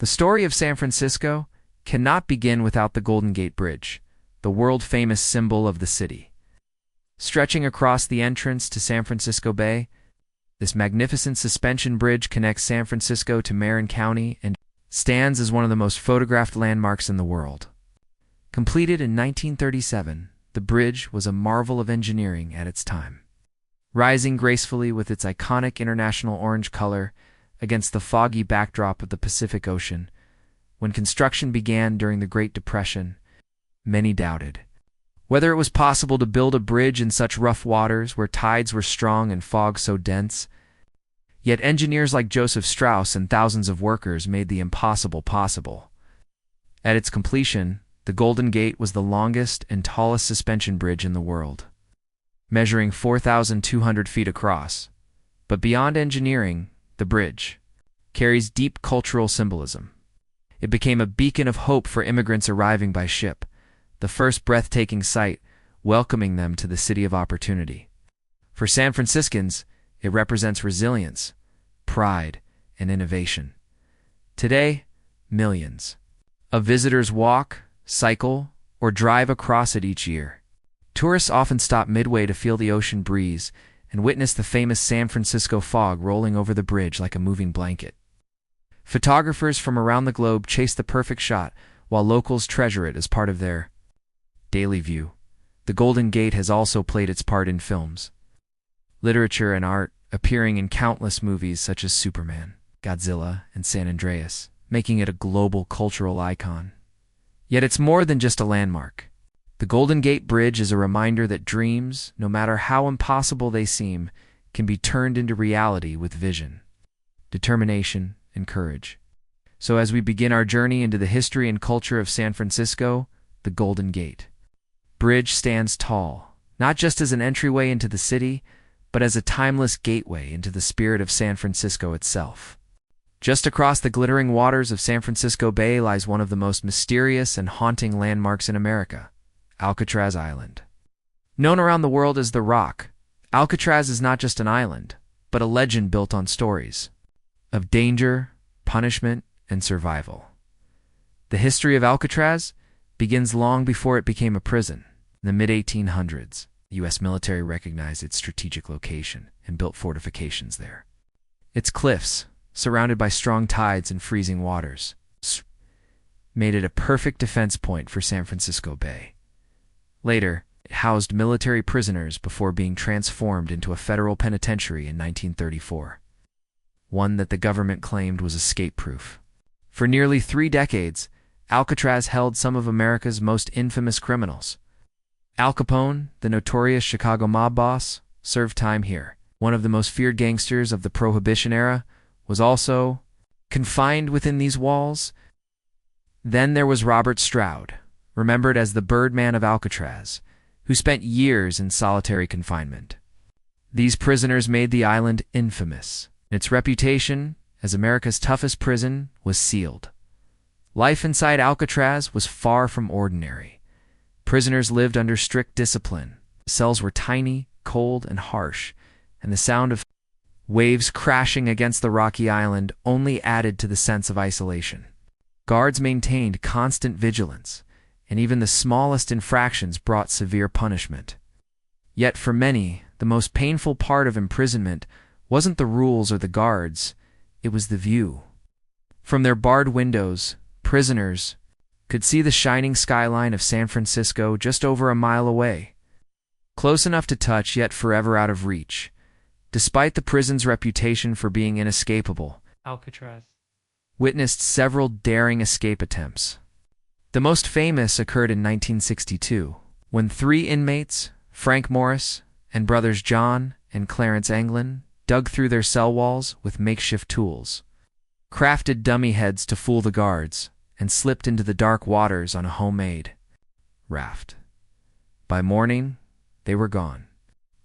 The story of San Francisco cannot begin without the Golden Gate Bridge, the world-famous symbol of the city. Stretching across the entrance to San Francisco Bay, this magnificent suspension bridge connects San Francisco to Marin County and stands as one of the most photographed landmarks in the world. Completed in 1937, the bridge was a marvel of engineering at its time. Rising gracefully with its iconic international orange color against the foggy backdrop of the Pacific Ocean, when construction began during the Great Depression, many doubted whether it was possible to build a bridge in such rough waters where tides were strong and fog so dense. Yet engineers like Joseph Strauss and thousands of workers made the impossible possible. At its completion, the Golden Gate was the longest and tallest suspension bridge in the world, measuring 4,200 feet across. But beyond engineering, the bridge carries deep cultural symbolism. It became a beacon of hope for immigrants arriving by ship, the first breathtaking sight welcoming them to the city of opportunity. For San Franciscans, it represents resilience, pride, and innovation. Today, millions of visitors walk, cycle, or drive across it each year. Tourists often stop midway to feel the ocean breeze and witness the famous San Francisco fog rolling over the bridge like a moving blanket. Photographers from around the globe chase the perfect shot, while locals treasure it as part of their daily view. The Golden Gate has also played its part in films, literature, and art, appearing in countless movies such as Superman, Godzilla, and San Andreas, making it a global cultural icon. Yet it's more than just a landmark. The Golden Gate Bridge is a reminder that dreams, no matter how impossible they seem, can be turned into reality with vision, determination, and courage. So as we begin our journey into the history and culture of San Francisco, the Golden Gate Bridge stands tall, not just as an entryway into the city, but as a timeless gateway into the spirit of San Francisco itself. Just across the glittering waters of San Francisco Bay lies one of the most mysterious and haunting landmarks in America, Alcatraz Island. Known around the world as the Rock, Alcatraz is not just an island, but a legend built on stories of danger, punishment, and survival. The history of Alcatraz begins long before it became a prison. In the mid-1800s, the U.S. military recognized its strategic location and built fortifications there. Its cliffs, surrounded by strong tides and freezing waters, made it a perfect defense point for San Francisco Bay. Later, it housed military prisoners before being transformed into a federal penitentiary in 1934, one that the government claimed was escape-proof. For nearly 3 decades, Alcatraz held some of America's most infamous criminals. Al Capone, the notorious Chicago mob boss, served time here. One of the most feared gangsters of the Prohibition era was also confined within these walls. Then there was Robert Stroud, remembered as the Birdman of Alcatraz, who spent years in solitary confinement. These prisoners made the island infamous. Its reputation as America's toughest prison was sealed. Life inside Alcatraz was far from ordinary. Prisoners lived under strict discipline. Cells were tiny, cold, and harsh, and the sound of waves crashing against the rocky island only added to the sense of isolation. Guards maintained constant vigilance, and even the smallest infractions brought severe punishment. Yet for many, the most painful part of imprisonment wasn't the rules or the guards, it was the view. From their barred windows, prisoners could see the shining skyline of San Francisco just over a mile away. Close enough to touch, yet forever out of reach. Despite the prison's reputation for being inescapable, Alcatraz witnessed several daring escape attempts. The most famous occurred in 1962, when 3 inmates, Frank Morris and brothers John and Clarence Anglin, dug through their cell walls with makeshift tools, crafted dummy heads to fool the guards, and slipped into the dark waters on a homemade raft. By morning, they were gone.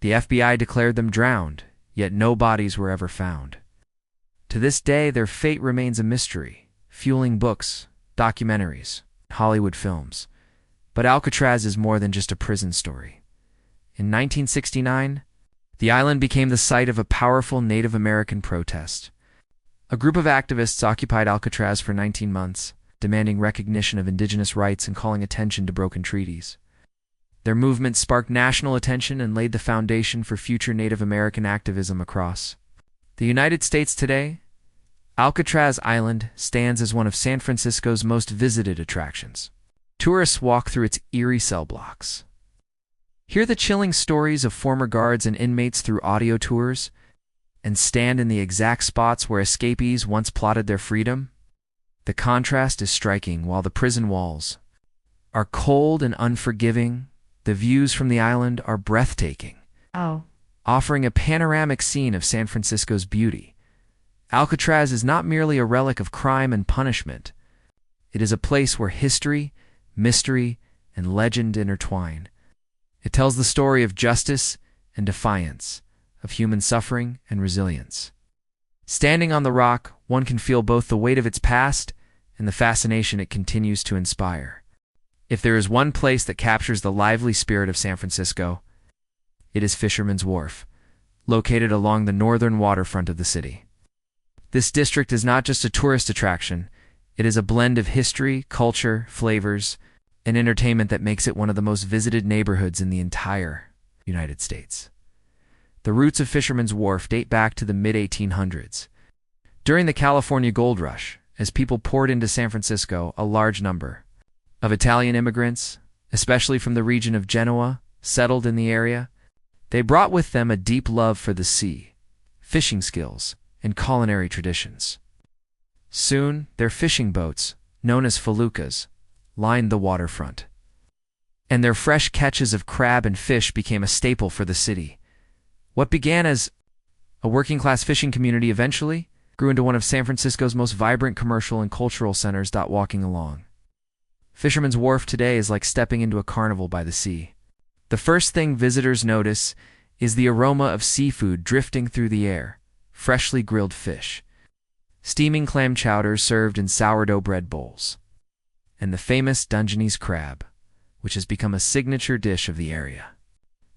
The FBI declared them drowned, yet no bodies were ever found. To this day, their fate remains a mystery, fueling books, documentaries, Hollywood films. But Alcatraz is more than just a prison story. In 1969, the island became the site of a powerful Native American protest. A group of activists occupied Alcatraz for 19 months, demanding recognition of indigenous rights and calling attention to broken treaties. Their movement sparked national attention and laid the foundation for future Native American activism across the United States. Today, Alcatraz Island stands as one of San Francisco's most visited attractions. Tourists walk through its eerie cell blocks, hear the chilling stories of former guards and inmates through audio tours, and stand in the exact spots where escapees once plotted their freedom. The contrast is striking. While the prison walls are cold and unforgiving, the views from the island are breathtaking, offering a panoramic scene of San Francisco's beauty. Alcatraz is not merely a relic of crime and punishment. It is a place where history, mystery, and legend intertwine. It tells the story of justice and defiance, of human suffering and resilience. Standing on the rock, one can feel both the weight of its past and the fascination it continues to inspire. If there is one place that captures the lively spirit of San Francisco, it is Fisherman's Wharf, located along the northern waterfront of the city. This district is not just a tourist attraction, it is a blend of history, culture, flavors, and entertainment that makes it one of the most visited neighborhoods in the entire United States. The roots of Fisherman's Wharf date back to the mid-1800s. During the California Gold Rush, as people poured into San Francisco, a large number of Italian immigrants, especially from the region of Genoa, settled in the area. They brought with them a deep love for the sea, fishing skills, and culinary traditions. Soon, their fishing boats, known as feluccas, lined the waterfront, and their fresh catches of crab and fish became a staple for the city. What began as a working-class fishing community eventually grew into one of San Francisco's most vibrant commercial and cultural centers. Walking along Fisherman's Wharf today is like stepping into a carnival by the sea. The first thing visitors notice is the aroma of seafood drifting through the air, freshly grilled fish, steaming clam chowders served in sourdough bread bowls, and the famous Dungeness crab, which has become a signature dish of the area.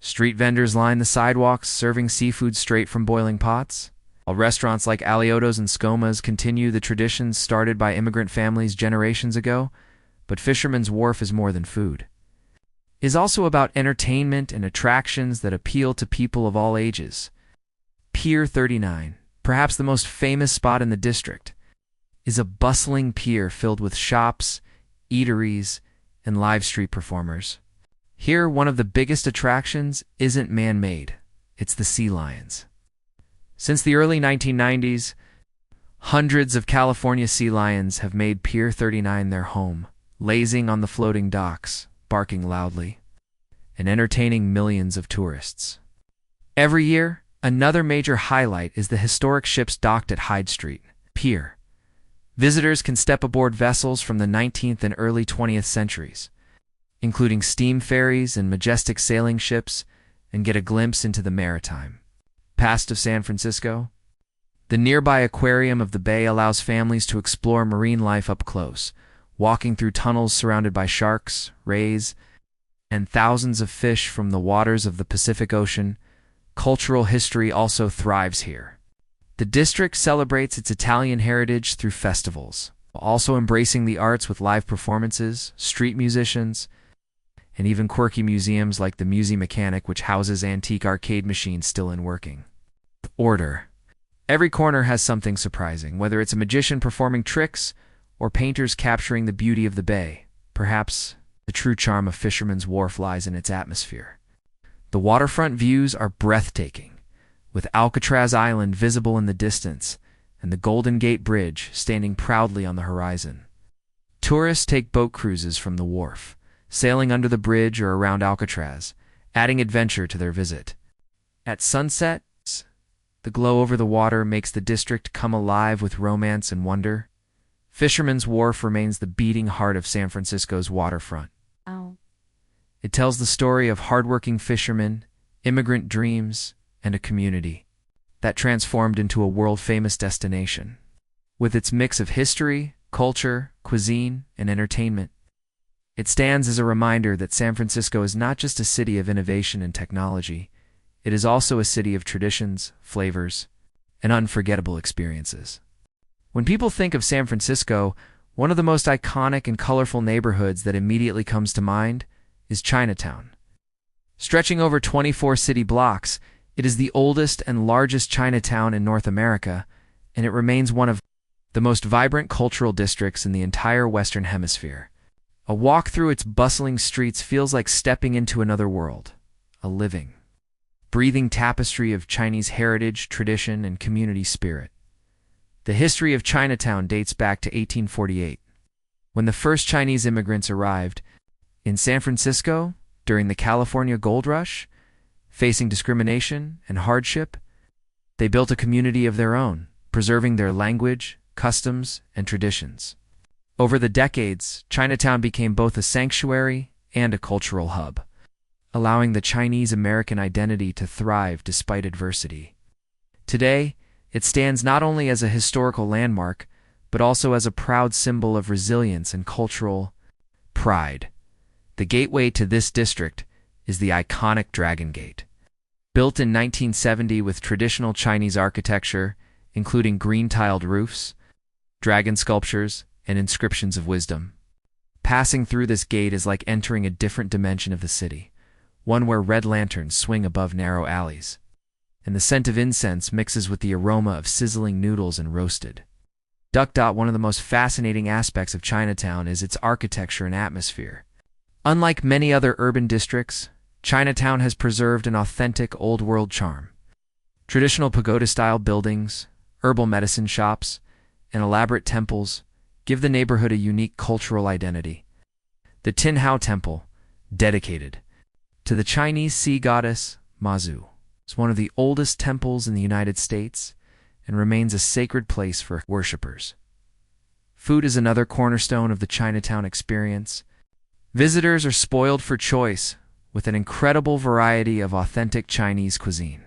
Street vendors line the sidewalks, serving seafood straight from boiling pots, while restaurants like Alioto's and Skoma's continue the traditions started by immigrant families generations ago. But Fisherman's Wharf is more than food. It is also about entertainment and attractions that appeal to people of all ages. Pier 39, perhaps the most famous spot in the district, is a bustling pier filled with shops, eateries, and live street performers. Here, one of the biggest attractions isn't man-made, it's the sea lions. Since the early 1990s, hundreds of California sea lions have made Pier 39 their home, lazing on the floating docks, barking loudly, and entertaining millions of tourists. Every year, another major highlight is the historic ships docked at Hyde Street Pier. Visitors can step aboard vessels from the 19th and early 20th centuries, including steam ferries and majestic sailing ships, and get a glimpse into the maritime past of San Francisco. The nearby aquarium of the bay allows families to explore marine life up close, walking through tunnels surrounded by sharks, rays, and thousands of fish from the waters of the Pacific Ocean. Cultural history also thrives here. The district celebrates its Italian heritage through festivals, while also embracing the arts with live performances, street musicians, and even quirky museums like the Musée Mechanic, which houses antique arcade machines still in working order. Every corner has something surprising, whether it's a magician performing tricks or painters capturing the beauty of the bay. Perhaps the true charm of Fisherman's Wharf lies in its atmosphere. The waterfront views are breathtaking, with Alcatraz Island visible in the distance and the Golden Gate Bridge standing proudly on the horizon. Tourists take boat cruises from the wharf, sailing under the bridge or around Alcatraz, adding adventure to their visit. At sunset, the glow over the water makes the district come alive with romance and wonder. Fisherman's Wharf remains the beating heart of San Francisco's waterfront. It tells the story of hardworking fishermen, immigrant dreams, and a community that transformed into a world-famous destination. With its mix of history, culture, cuisine, and entertainment, it stands as a reminder that San Francisco is not just a city of innovation and technology, it is also a city of traditions, flavors, and unforgettable experiences. When people think of San Francisco, one of the most iconic and colorful neighborhoods that immediately comes to mind is Chinatown. Stretching over 24 city blocks, it is the oldest and largest Chinatown in North America, and it remains one of the most vibrant cultural districts in the entire Western Hemisphere. A walk through its bustling streets feels like stepping into another world, a living, breathing tapestry of Chinese heritage, tradition, and community spirit. The history of Chinatown dates back to 1848, when the first Chinese immigrants arrived in San Francisco during the California Gold Rush. Facing discrimination and hardship, they built a community of their own, preserving their language, customs, and traditions. Over the decades, Chinatown became both a sanctuary and a cultural hub, allowing the Chinese American identity to thrive despite adversity. Today, it stands not only as a historical landmark, but also as a proud symbol of resilience and cultural pride. The gateway to this district is the iconic Dragon Gate. Built in 1970 with traditional Chinese architecture, including green-tiled roofs, dragon sculptures, and inscriptions of wisdom. Passing through this gate is like entering a different dimension of the city, one where red lanterns swing above narrow alleys, and the scent of incense mixes with the aroma of sizzling noodles and roasted duck. One of the most fascinating aspects of Chinatown is its architecture and atmosphere. Unlike many other urban districts, Chinatown has preserved an authentic old-world charm. Traditional pagoda-style buildings, herbal medicine shops, and elaborate temples give the neighborhood a unique cultural identity. The Tin Hao Temple, dedicated to the Chinese sea goddess Mazu, is one of the oldest temples in the United States and remains a sacred place for worshippers. Food is another cornerstone of the Chinatown experience. Visitors are spoiled for choice with an incredible variety of authentic Chinese cuisine.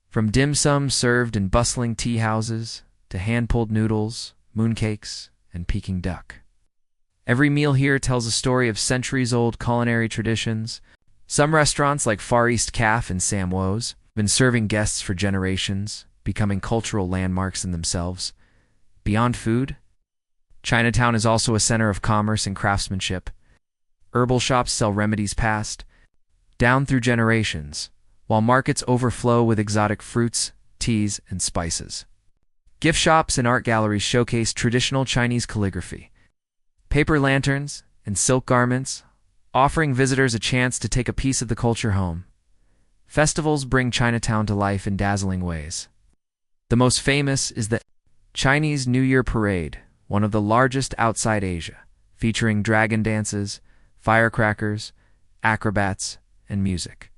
From dim sum served in bustling tea houses to hand-pulled noodles, mooncakes, and Peking duck. Every meal here tells a story of centuries-old culinary traditions. Some restaurants like Far East Cafe and Sam Wo's have been serving guests for generations, becoming cultural landmarks in themselves. Beyond food, Chinatown is also a center of commerce and craftsmanship. Herbal shops sell remedies passed down through generations, while markets overflow with exotic fruits, teas, and spices. Gift shops and art galleries showcase traditional Chinese calligraphy, paper lanterns, and silk garments, offering visitors a chance to take a piece of the culture home. Festivals bring Chinatown to life in dazzling ways. The most famous is the Chinese New Year Parade, one of the largest outside Asia, featuring dragon dances, firecrackers, acrobats, and music.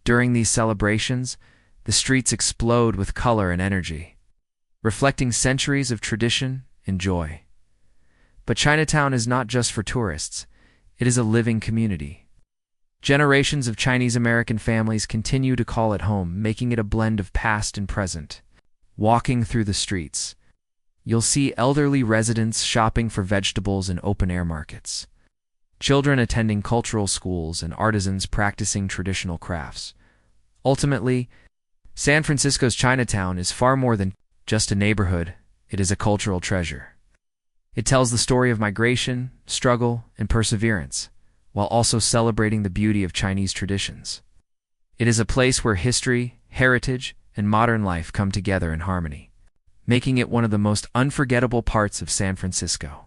During these celebrations, the streets explode with color and energy, reflecting centuries of tradition and joy. But Chinatown is not just for tourists. It is a living community. Generations of Chinese American families continue to call it home, making it a blend of past and present. Walking through the streets, you'll see elderly residents shopping for vegetables in open-air markets, children attending cultural schools, and artisans practicing traditional crafts. Ultimately, San Francisco's Chinatown is far more than just a neighborhood. It is a cultural treasure. It tells the story of migration, struggle, and perseverance, while also celebrating the beauty of Chinese traditions. It is a place where history, heritage, and modern life come together in harmony, making it one of the most unforgettable parts of San Francisco.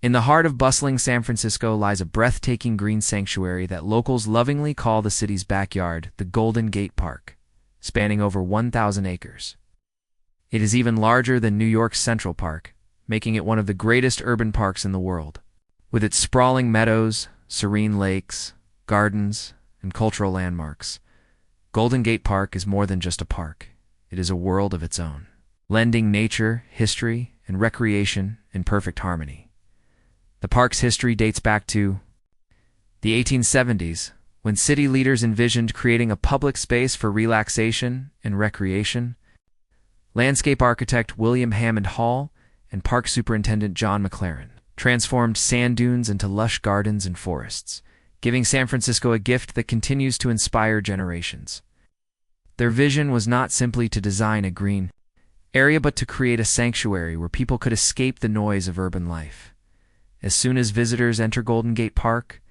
In the heart of bustling San Francisco lies a breathtaking green sanctuary that locals lovingly call the city's backyard, the Golden Gate Park, spanning over 1,000 acres. It is even larger than New York's Central Park, making it one of the greatest urban parks in the world. With its sprawling meadows, serene lakes, gardens, and cultural landmarks, Golden Gate Park is more than just a park. It is a world of its own, blending nature, history, and recreation in perfect harmony. The park's history dates back to the 1870s, when city leaders envisioned creating a public space for relaxation and recreation. Landscape architect William Hammond Hall and park superintendent John McLaren transformed sand dunes into lush gardens and forests, giving San Francisco a gift that continues to inspire generations. Their vision was not simply to design a green area but to create a sanctuary where people could escape the noise of urban life. As soon as visitors enter Golden Gate Park,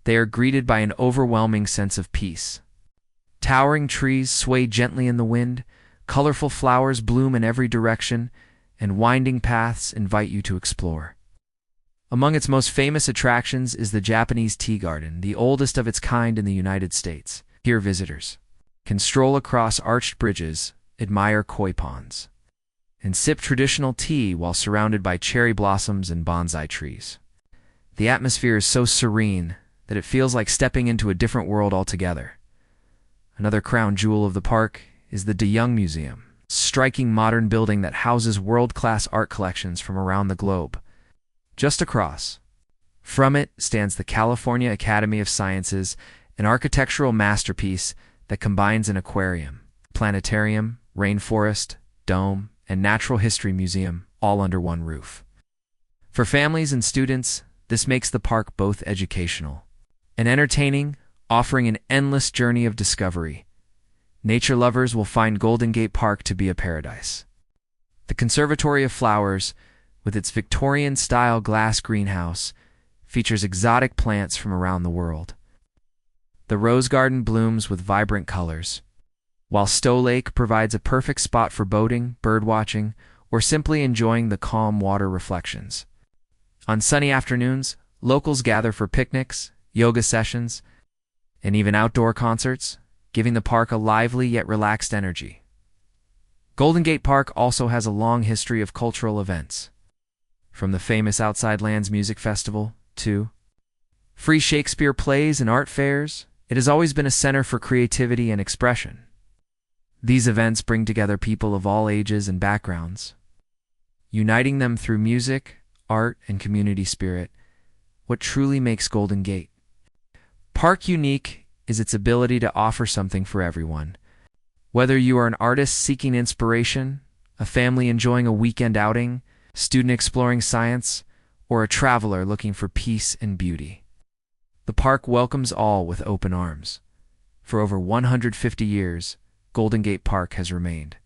they are greeted by an overwhelming sense of peace. Towering trees sway gently in the wind, colorful flowers bloom in every direction, and winding paths invite you to explore. Among its most famous attractions is the Japanese Tea Garden, the oldest of its kind in the United States. Here visitors can stroll across arched bridges, admire koi ponds, and sip traditional tea while surrounded by cherry blossoms and bonsai trees. The atmosphere is so serene that it feels like stepping into a different world altogether. Another crown jewel of the park is the De Young Museum, a striking modern building that houses world-class art collections from around the globe. Just across from it stands the California Academy of Sciences, an architectural masterpiece that combines an aquarium, planetarium, rainforest, dome, and natural history museum all under one roof. For families and students, this makes the park both educational and entertaining, offering an endless journey of discovery. Nature lovers will find Golden Gate Park to be a paradise. The Conservatory of Flowers, with its Victorian-style glass greenhouse, features exotic plants from around the world. The Rose Garden blooms with vibrant colors, while Stowe Lake provides a perfect spot for boating, birdwatching, or simply enjoying the calm water reflections. On sunny afternoons, locals gather for picnics, yoga sessions, and even outdoor concerts, giving the park a lively yet relaxed energy. Golden Gate Park also has a long history of cultural events. From the famous Outside Lands Music Festival to free Shakespeare plays and art fairs, it has always been a center for creativity and expression. These events bring together people of all ages and backgrounds, uniting them through music, art, and community spirit. What truly makes Golden Gate Park unique is its ability to offer something for everyone. Whether you are an artist seeking inspiration, a family enjoying a weekend outing, student exploring science, or a traveler looking for peace and beauty, the park welcomes all with open arms. For over 150 years, Golden Gate Park has remained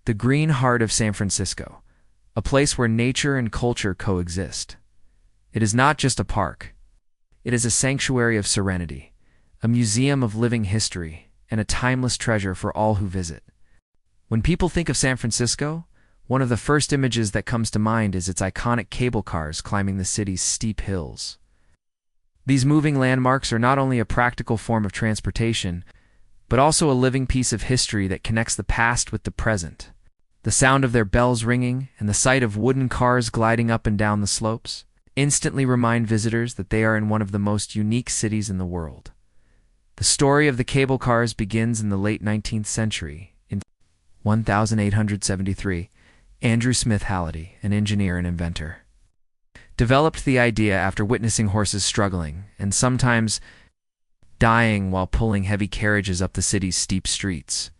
the green heart of San Francisco, a place where nature and culture coexist. It is not just a park. It is a sanctuary of serenity, a museum of living history, and a timeless treasure for all who visit. When people think of San Francisco, one of the first images that comes to mind is its iconic cable cars climbing the city's steep hills. These moving landmarks are not only a practical form of transportation, but also a living piece of history that connects the past with the present. The sound of their bells ringing and the sight of wooden cars gliding up and down the slopes instantly remind visitors that they are in one of the most unique cities in the world. The story of the cable cars begins in the late 19th century. In 1873, Andrew Smith Halliday, an engineer and inventor, developed the idea after witnessing horses struggling and sometimes dying while pulling heavy carriages up the city's steep streets.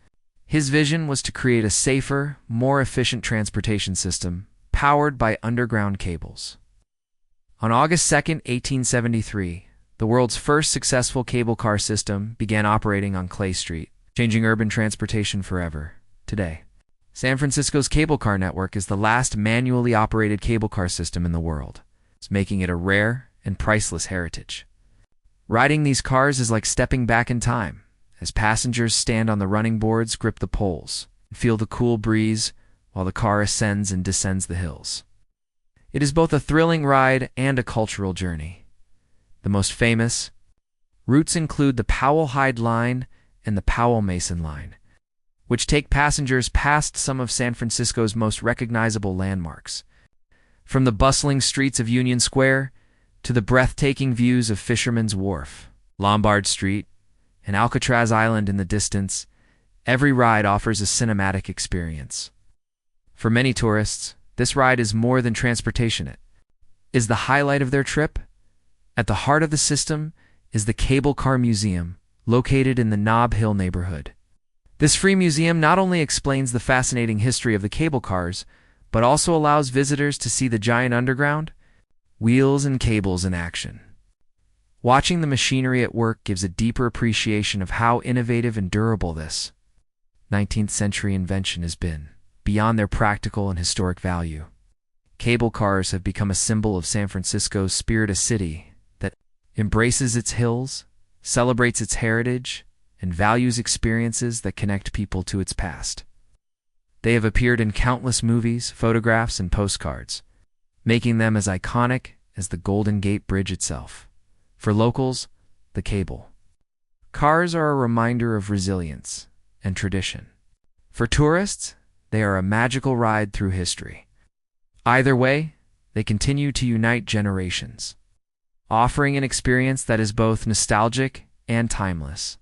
His vision was to create a safer, more efficient transportation system powered by underground cables. On August 2, 1873, the world's first successful cable car system began operating on Clay Street, changing urban transportation forever. Today, San Francisco's cable car network is the last manually operated cable car system in the world, making it a rare and priceless heritage. Riding these cars is like stepping back in time, as passengers stand on the running boards, grip the poles, and feel the cool breeze while the car ascends and descends the hills. It is both a thrilling ride and a cultural journey. The most famous routes include the Powell-Hyde Line and the Powell-Mason Line, which take passengers past some of San Francisco's most recognizable landmarks. From the bustling streets of Union Square to the breathtaking views of Fisherman's Wharf, Lombard Street, and Alcatraz Island in the distance, every ride offers a cinematic experience. For many tourists, this ride is more than transportation. It is the highlight of their trip. At the heart of the system is the Cable Car Museum, located in the Nob Hill neighborhood. This free museum not only explains the fascinating history of the cable cars, but also allows visitors to see the giant underground, wheels and cables in action. Watching the machinery at work gives a deeper appreciation of how innovative and durable this 19th century invention has been. beyond their practical and historic value. Cable cars have become a symbol of San Francisco's spirit, a city that embraces its hills, celebrates its heritage, and values experiences that connect people to its past. They have appeared in countless movies, photographs, and postcards, making them as iconic as the Golden Gate Bridge itself. For locals, the cable cars are a reminder of resilience and tradition. For tourists, they are a magical ride through history. Either way, they continue to unite generations, offering an experience that is both nostalgic and timeless.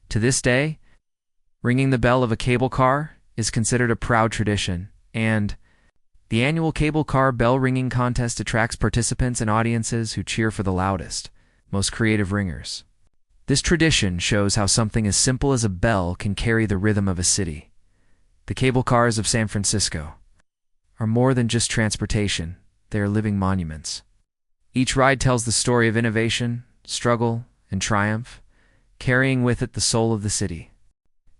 To this day, ringing the bell of a cable car is considered a proud tradition, and the annual cable car bell ringing contest attracts participants and audiences who cheer for the loudest, most creative ringers. This tradition shows how something as simple as a bell can carry the rhythm of a city. The cable cars of San Francisco are more than just transportation, they are living monuments. Each ride tells the story of innovation, struggle, and triumph, carrying with it the soul of the city.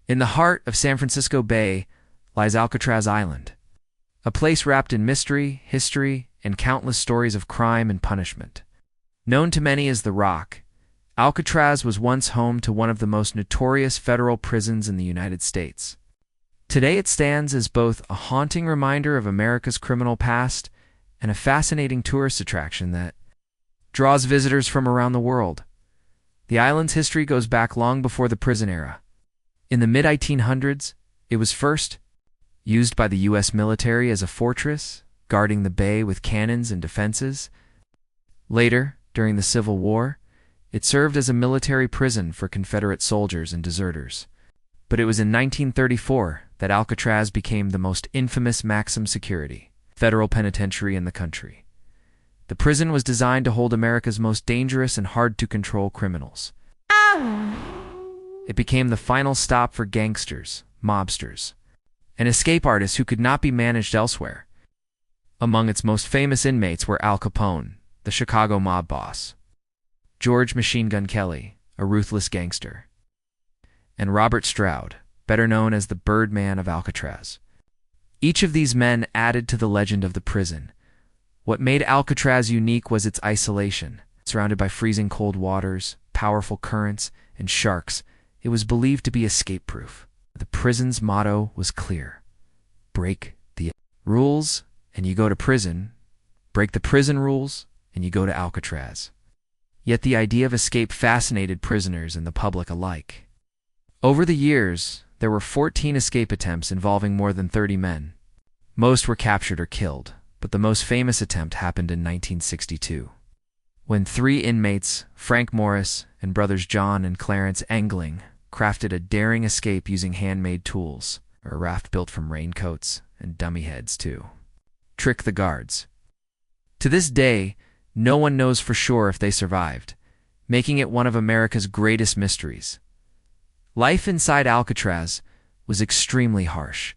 In the heart of San Francisco Bay lies Alcatraz Island, a place wrapped in mystery, history, and countless stories of crime and punishment. Known to many as the Rock, Alcatraz was once home to one of the most notorious federal prisons in the United States. Today it stands as both a haunting reminder of America's criminal past and a fascinating tourist attraction that draws visitors from around the world. The island's history goes back long before the prison era. In the mid-1800s, it was first used by the U.S. military as a fortress, guarding the bay with cannons and defenses. Later, during the Civil War, it served as a military prison for Confederate soldiers and deserters. But it was in 1934 that Alcatraz became the most infamous maximum security federal penitentiary in the country. The prison was designed to hold America's most dangerous and hard-to-control criminals. It became the final stop for gangsters, mobsters, and escape artists who could not be managed elsewhere. Among its most famous inmates were Al Capone, the Chicago mob boss, George Machine Gun Kelly, a ruthless gangster, and Robert Stroud, better known as the Birdman of Alcatraz. Each of these men added to the legend of the prison. What made Alcatraz unique was its isolation. Surrounded by freezing cold waters, powerful currents, and sharks, it was believed to be escape-proof. The prison's motto was clear: break the rules and you go to prison, break the prison rules and you go to Alcatraz. Yet the idea of escape fascinated prisoners and the public alike. Over the years, there were 14 escape attempts involving more than 30 men. Most were captured or killed, but the most famous attempt happened in 1962, when 3 inmates, Frank Morris and brothers John and Clarence Engling, crafted a daring escape using handmade tools, a raft built from raincoats and dummy heads to trick the guards. To this day, no one knows for sure if they survived, making it one of America's greatest mysteries. Life inside Alcatraz was extremely harsh.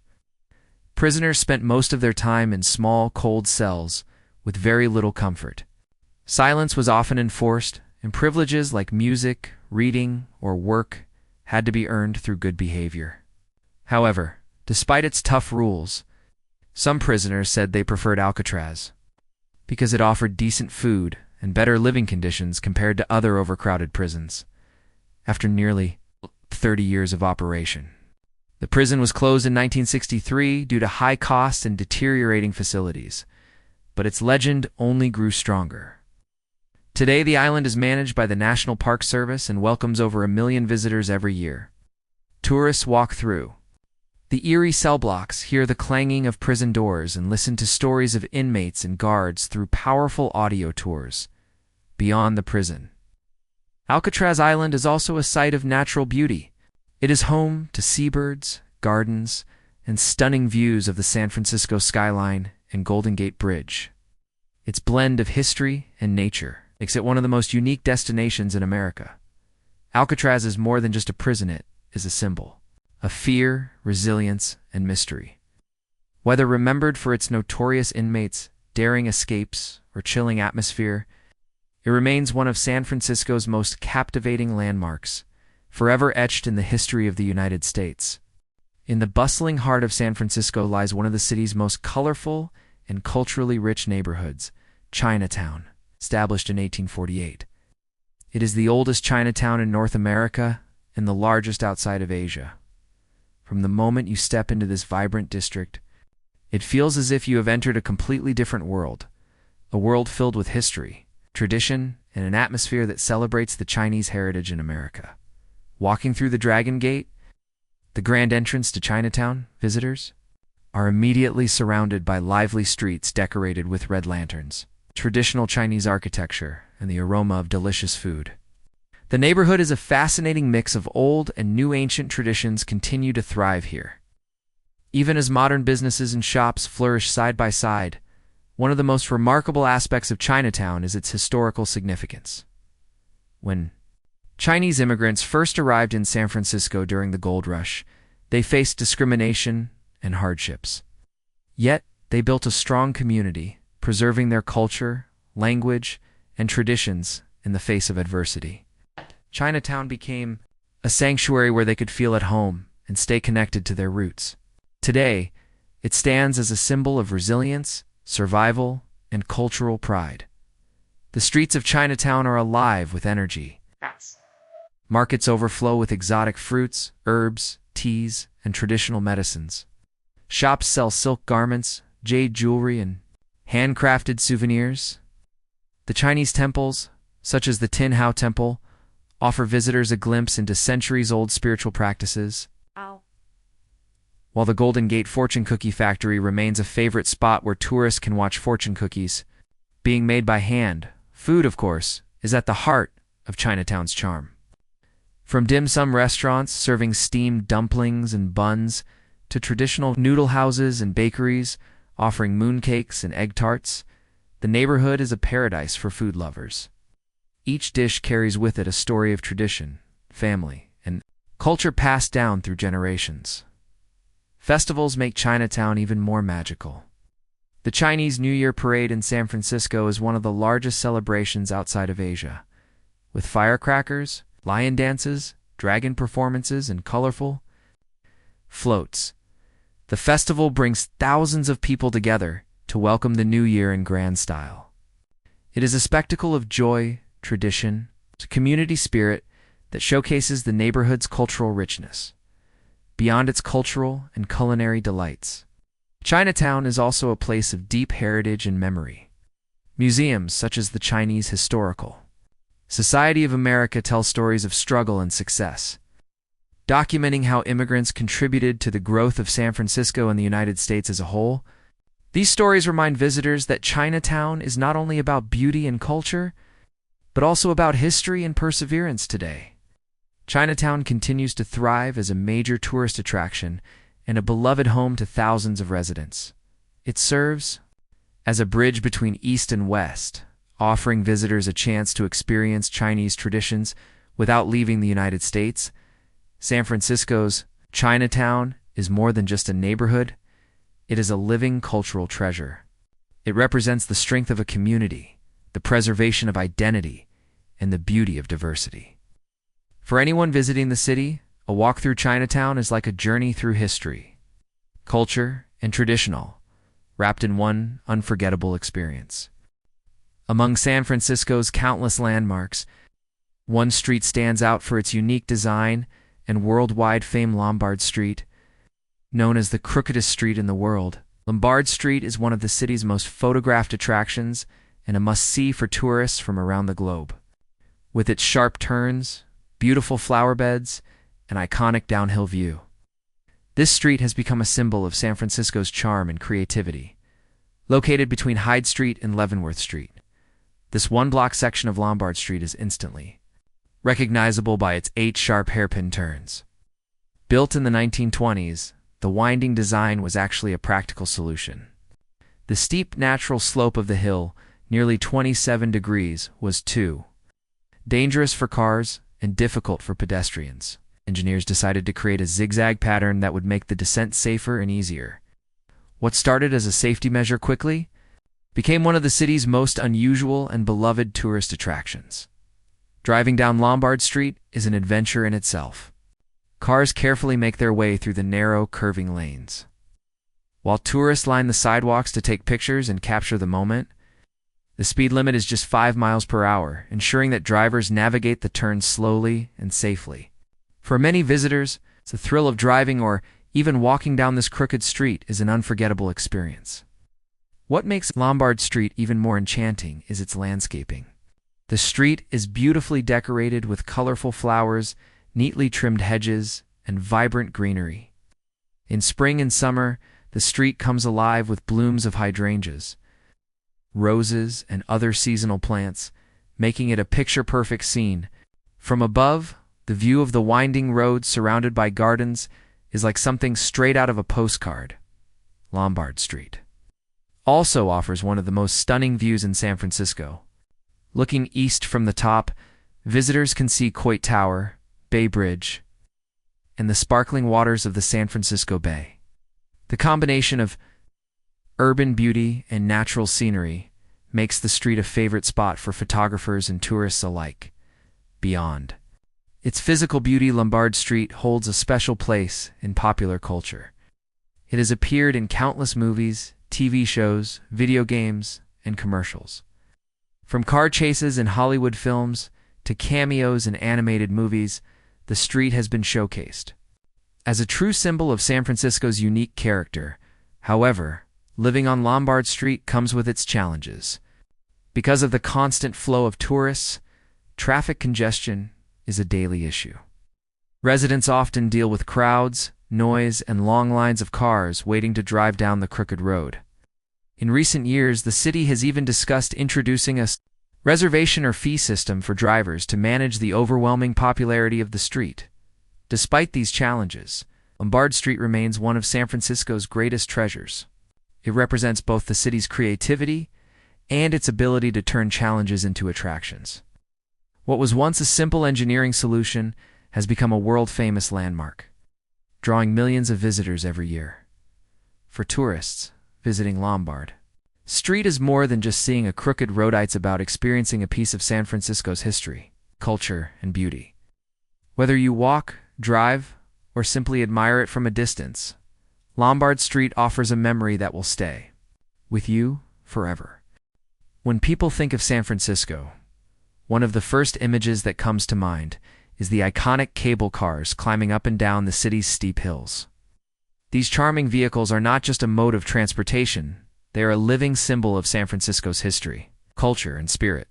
Prisoners spent most of their time in small, cold cells with very little comfort. Silence was often enforced, and privileges like music, reading, or work had to be earned through good behavior. However, despite its tough rules, some prisoners said they preferred Alcatraz because it offered decent food and better living conditions compared to other overcrowded prisons. After nearly 30 years of operation, the prison was closed in 1963 due to high costs and deteriorating facilities, but its legend only grew stronger. Today, the island is managed by the National Park Service and welcomes over 1 million visitors every year. Tourists walk through the eerie cell blocks, hear the clanging of prison doors, and listen to stories of inmates and guards through powerful audio tours beyond the prison. Alcatraz Island is also a site of natural beauty. It is home to seabirds, gardens, and stunning views of the San Francisco Skyline and Golden Gate Bridge. Its blend of history and nature makes it one of the most unique destinations in America. Alcatraz is more than just a prison, it is a symbol of fear, resilience, and mystery. Whether remembered for its notorious inmates, daring escapes, or chilling atmosphere, it remains one of San Francisco's most captivating landmarks, forever etched in the history of the United States. In the bustling heart of San Francisco lies one of the city's most colorful and culturally rich neighborhoods, Chinatown, established in 1848. It is the oldest Chinatown in North America and the largest outside of Asia. From the moment you step into this vibrant district, it feels as if you have entered a completely different world, a world filled with history, tradition, and an atmosphere that celebrates the Chinese heritage in America. Walking through the Dragon Gate, the grand entrance to Chinatown, visitors are immediately surrounded by lively streets decorated with red lanterns, traditional Chinese architecture, and the aroma of delicious food. The neighborhood is a fascinating mix of old and new ancient traditions continue to thrive here. Even as modern businesses and shops flourish side by side, one of the most remarkable aspects of Chinatown is its historical significance. When Chinese immigrants first arrived in San Francisco during the gold rush, they faced discrimination and hardships. Yet, they built a strong community, preserving their culture, language, and traditions in the face of adversity. Chinatown became a sanctuary where they could feel at home and stay connected to their roots. Today, it stands as a symbol of resilience, survival, and cultural pride. The streets of Chinatown are alive with energy. Markets overflow with exotic fruits, herbs, teas, and traditional medicines. Shops sell silk garments, jade jewelry, and handcrafted souvenirs. The Chinese temples, such as the Tin Hao Temple, offer visitors a glimpse into centuries-old spiritual practices. While the Golden Gate Fortune Cookie Factory remains a favorite spot where tourists can watch fortune cookies being made by hand, food, of course, is at the heart of Chinatown's charm. From dim sum restaurants serving steamed dumplings and buns to traditional noodle houses and bakeries offering mooncakes and egg tarts, the neighborhood is a paradise for food lovers. Each dish carries with it a story of tradition, family, and culture passed down through generations. Festivals make Chinatown even more magical. The Chinese New Year Parade in San Francisco is one of the largest celebrations outside of Asia, with firecrackers, lion dances, dragon performances, and colorful floats. The festival brings thousands of people together to welcome the new year in grand style. It is a spectacle of joy, tradition, and community spirit that showcases the neighborhood's cultural richness. Beyond its cultural and culinary delights, Chinatown is also a place of deep heritage and memory. Museums such as the Chinese Historical Society of America tell stories of struggle and success, documenting how immigrants contributed to the growth of San Francisco and the United States as a whole. These stories remind visitors that Chinatown is not only about beauty and culture, but also about history and perseverance today. Chinatown continues to thrive as a major tourist attraction and a beloved home to thousands of residents. It serves as a bridge between East and West, offering visitors a chance to experience Chinese traditions without leaving the United States. San Francisco's Chinatown is more than just a neighborhood. It is a living cultural treasure. It represents the strength of a community, the preservation of identity, and the beauty of diversity. For anyone visiting the city, a walk through Chinatown is like a journey through history, culture, and traditional, wrapped in one unforgettable experience. Among San Francisco's countless landmarks, one street stands out for its unique design and worldwide famed Lombard Street. Known as the crookedest street in the world, Lombard Street is one of the city's most photographed attractions and a must-see for tourists from around the globe. With its sharp turns, beautiful flower beds, and iconic downhill view, this street has become a symbol of San Francisco's charm and creativity. Located between Hyde Street and Leavenworth Street, this one-block section of Lombard Street is instantly recognizable by its 8 sharp hairpin turns. Built in the 1920s, the winding design was actually a practical solution. The steep natural slope of the hill, nearly 27 degrees, was too dangerous for cars and difficult for pedestrians. Engineers decided to create a zigzag pattern that would make the descent safer and easier. What started as a safety measure quickly became one of the city's most unusual and beloved tourist attractions. Driving down Lombard Street is an adventure in itself. Cars carefully make their way through the narrow, curving lanes. While tourists line the sidewalks to take pictures and capture the moment, the speed limit is just 5 miles per hour, ensuring that drivers navigate the turns slowly and safely. For many visitors, the thrill of driving or even walking down this crooked street is an unforgettable experience. What makes Lombard Street even more enchanting is its landscaping. The street is beautifully decorated with colorful flowers, neatly trimmed hedges, and vibrant greenery. In spring and summer, the street comes alive with blooms of hydrangeas, roses, and other seasonal plants, making it a picture-perfect scene. From above, the view of the winding road surrounded by gardens is like something straight out of a postcard. Lombard Street also offers one of the most stunning views in San Francisco. Looking east from the top, visitors can see Coit Tower, Bay Bridge, and the sparkling waters of the San Francisco Bay. The combination of urban beauty and natural scenery makes the street a favorite spot for photographers and tourists alike. Beyond its physical beauty, Lombard Street holds a special place in popular culture. It has appeared in countless movies, TV shows, video games, and commercials. From car chases in Hollywood films to cameos in animated movies, the street has been showcased as a true symbol of San Francisco's unique character. However, living on Lombard Street comes with its challenges. Because of the constant flow of tourists, traffic congestion is a daily issue. Residents often deal with crowds, noise, and long lines of cars waiting to drive down the crooked road. In recent years, the city has even discussed introducing a reservation or fee system for drivers to manage the overwhelming popularity of the street. Despite these challenges, Lombard Street remains one of San Francisco's greatest treasures. It represents both the city's creativity and its ability to turn challenges into attractions. What was once a simple engineering solution has become a world-famous landmark, drawing millions of visitors every year. For tourists visiting Lombard Street is more than just seeing a crooked road. It's about experiencing a piece of San Francisco's history, culture, and beauty. Whether you walk, drive, or simply admire it from a distance, Lombard Street offers a memory that will stay with you forever. When people think of San Francisco, one of the first images that comes to mind is the iconic cable cars climbing up and down the city's steep hills. These charming vehicles are not just a mode of transportation, they are a living symbol of San Francisco's history, culture, and spirit.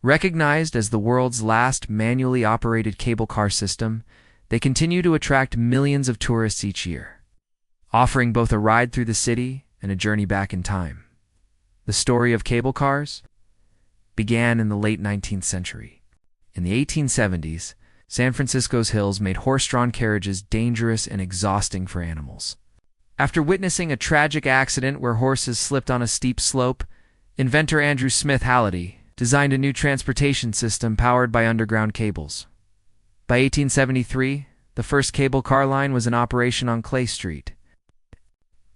Recognized as the world's last manually operated cable car system, they continue to attract millions of tourists each year, offering both a ride through the city and a journey back in time. The story of cable cars began in the late 19th century. In the 1870s, San Francisco's hills made horse-drawn carriages dangerous and exhausting for animals. After witnessing a tragic accident where horses slipped on a steep slope, inventor Andrew Smith Halliday designed a new transportation system powered by underground cables. By 1873, the first cable car line was in operation on Clay Street.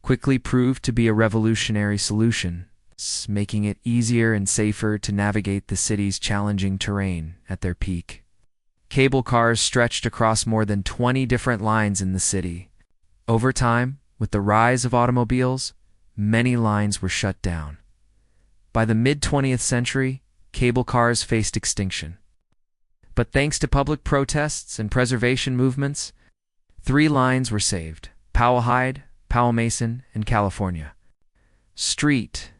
Quickly proved to be a revolutionary solution, making it easier and safer to navigate the city's challenging terrain at their peak. Cable cars stretched across more than 20 different lines in the city. Over time, with the rise of automobiles, many lines were shut down. By the mid-20th century, cable cars faced extinction. But thanks to public protests and preservation movements, 3 lines were saved: Powell-Hyde, Powell-Mason, and California Street.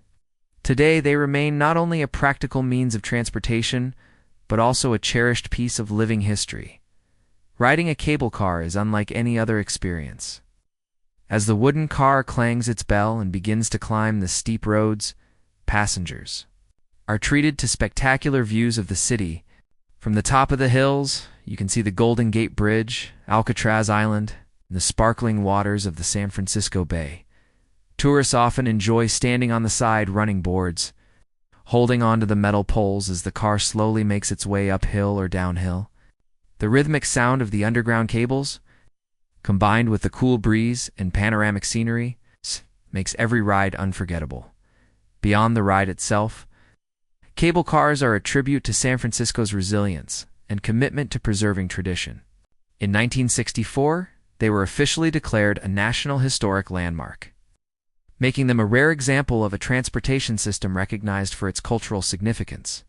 Today, they remain not only a practical means of transportation, but also a cherished piece of living history. Riding a cable car is unlike any other experience. As the wooden car clangs its bell and begins to climb the steep roads, passengers are treated to spectacular views of the city. From the top of the hills, you can see the Golden Gate Bridge, Alcatraz Island, and the sparkling waters of the San Francisco Bay. Tourists often enjoy standing on the side running boards, holding onto the metal poles as the car slowly makes its way uphill or downhill. The rhythmic sound of the underground cables, combined with the cool breeze and panoramic scenery, makes every ride unforgettable. Beyond the ride itself, cable cars are a tribute to San Francisco's resilience and commitment to preserving tradition. In 1964, they were officially declared a National Historic Landmark, making them a rare example of a transportation system recognized for its cultural significance.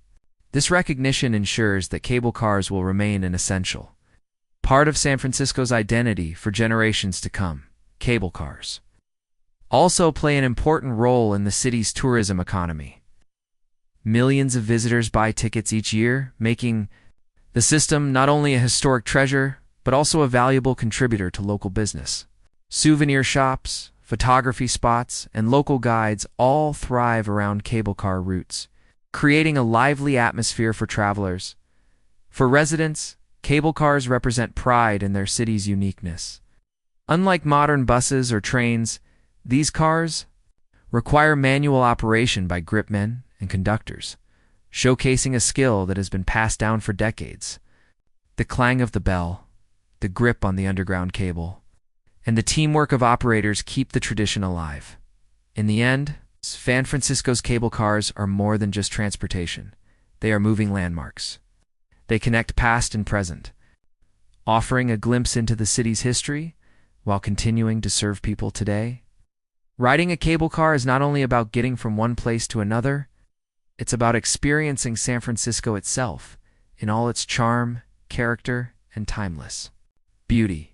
This recognition ensures that cable cars will remain an essential part of San Francisco's identity for generations to come. Cable cars also play an important role in the city's tourism economy. Millions of visitors buy tickets each year, making the system not only a historic treasure, but also a valuable contributor to local business. Souvenir shops, photography spots, and local guides all thrive around cable car routes, creating a lively atmosphere for travelers. For residents, cable cars represent pride in their city's uniqueness. Unlike modern buses or trains, these cars require manual operation by gripmen and conductors, showcasing a skill that has been passed down for decades. The clang of the bell, the grip on the underground cable, and the teamwork of operators keep the tradition alive. In the end, San Francisco's cable cars are more than just transportation. They are moving landmarks. They connect past and present, offering a glimpse into the city's history while continuing to serve people today. Riding a cable car is not only about getting from one place to another, it's about experiencing San Francisco itself in all its charm, character, and timeless beauty.